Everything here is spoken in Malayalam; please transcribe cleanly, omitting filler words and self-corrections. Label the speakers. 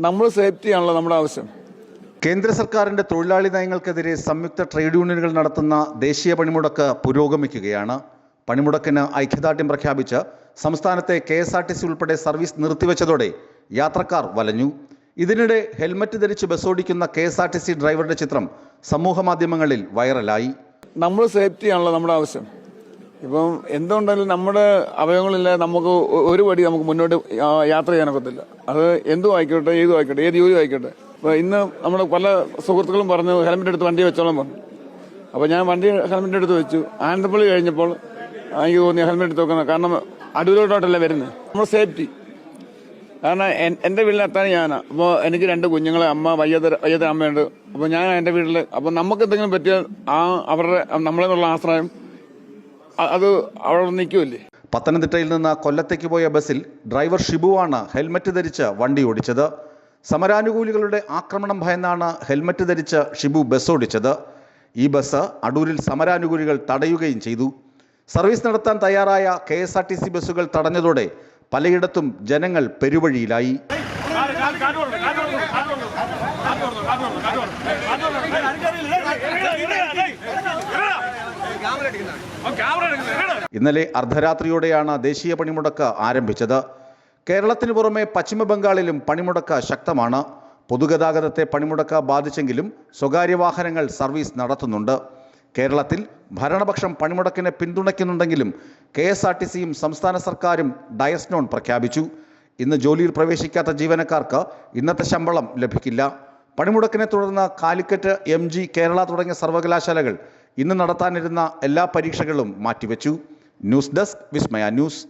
Speaker 1: നമ്മൾ സേഫ്റ്റിയാണല്ലോ നമ്മുടെ ആവശ്യം.
Speaker 2: കേന്ദ്ര സർക്കാരിന്റെ തൊഴിലാളി നയങ്ങൾക്കെതിരെ സംയുക്ത ട്രേഡ് യൂണിയനുകൾ നടത്തുന്ന ദേശീയ പണിമുടക്ക് പുരോഗമിക്കുകയാണ്. പണിമുടക്കിന് ഐക്യദാർഢ്യം പ്രഖ്യാപിച്ച് സംസ്ഥാനത്തെ KSRTC ഉൾപ്പെടെ സർവീസ് നിർത്തിവെച്ചതോടെ യാത്രക്കാർ വലഞ്ഞു. ഇതിനിടെ ഹെൽമറ്റ് ധരിച്ച് ബസ്സോടിക്കുന്ന KSRTC ഡ്രൈവറുടെ ചിത്രം സമൂഹ മാധ്യമങ്ങളിൽ വൈറലായി.
Speaker 1: നമ്മൾ സേഫ്റ്റിയാണല്ലോ നമ്മുടെ ആവശ്യം. ഇപ്പം എന്തുകൊണ്ടായാലും നമ്മുടെ അവയവങ്ങളില്ലാതെ നമുക്ക് ഒരു പടി നമുക്ക് മുന്നോട്ട് യാത്ര ചെയ്യാനൊക്കത്തില്ല. അത് എന്തും ആയിക്കോട്ടെ, ഏതും ആയിക്കോട്ടെ, ഏത് ജോലിയും ആയിക്കോട്ടെ. അപ്പോൾ ഇന്ന് നമ്മുടെ പല സുഹൃത്തുക്കളും പറഞ്ഞു ഹെൽമെറ്റ് എടുത്ത് വണ്ടി വെച്ചോളാൻ പറഞ്ഞു. അപ്പോൾ ഞാൻ വണ്ടി ഹെൽമെറ്റ് എടുത്ത് വെച്ചു. ആനന്ദപ്പള്ളി കഴിഞ്ഞപ്പോൾ എനിക്ക് തോന്നി ഹെൽമെറ്റ് എടുത്ത് വെക്കണം. കാരണം അടൂരോട്ടോട്ടല്ല വരുന്നത്. നമ്മൾ സേഫ്റ്റി കാരണം എൻ്റെ വീട്ടിലെത്താൻ ഞാനാണ്. അപ്പോൾ എനിക്ക് 2 കുഞ്ഞുങ്ങളെ, അമ്മ വയ്യാത്ത അമ്മയുണ്ട്. അപ്പോൾ ഞാൻ എൻ്റെ വീട്ടിൽ, അപ്പോൾ നമുക്ക് എന്തെങ്കിലും പറ്റിയാൽ അവരുടെ നമ്മളെന്നുള്ള ആശ്രയം അത് അവിടെ നിൽക്കുമല്ലേ.
Speaker 2: പത്തനംതിട്ടയിൽ നിന്ന് കൊല്ലത്തേക്ക് പോയ ബസ്സിൽ ഡ്രൈവർ ഷിബുവാണ് ഹെൽമറ്റ് ധരിച്ച് വണ്ടി ഓടിച്ചത്. സമരാനുകൂലികളുടെ ആക്രമണം ഭയന്നാണ് ഹെൽമറ്റ് ധരിച്ച് ഷിബു ബസ് ഓടിച്ചത്. ഈ ബസ് അടൂരിൽ സമരാനുകൂലികൾ തടയുകയും ചെയ്തു. സർവീസ് നടത്താൻ തയ്യാറായ KSRTC ബസ്സുകൾ തടഞ്ഞതോടെ പലയിടത്തും ജനങ്ങൾ പെരുവഴിയിലായി. ഇന്നലെ അർദ്ധരാത്രിയോടെയാണ് ദേശീയ പണിമുടക്ക് ആരംഭിച്ചത്. കേരളത്തിന് പുറമെ പശ്ചിമ ബംഗാളിലും പണിമുടക്ക് ശക്തമാണ്. പൊതുഗതാഗതത്തെ പണിമുടക്ക് ബാധിച്ചെങ്കിലും സ്വകാര്യ വാഹനങ്ങൾ സർവീസ് നടത്തുന്നുണ്ട്. കേരളത്തിൽ ഭരണപക്ഷം പണിമുടക്കിനെ പിന്തുണയ്ക്കുന്നുണ്ടെങ്കിലും KSRTCയും സംസ്ഥാന സർക്കാരും ഡയസ് നോൺ പ്രഖ്യാപിച്ചു. ഇന്ന് ജോലിയിൽ പ്രവേശിക്കാത്ത ജീവനക്കാർക്ക് ഇന്നത്തെ ശമ്പളം ലഭിക്കില്ല. പണിമുടക്കിനെ തുടർന്ന് കാലിക്കറ്റ്, MG, കേരള തുടങ്ങിയ സർവകലാശാലകൾ ഇന്ന് നടത്താനിരുന്ന എല്ലാ പരീക്ഷകളും മാറ്റിവെച്ചു. ന്യൂസ് ഡെസ്ക്, വിസ്മയ ന്യൂസ്.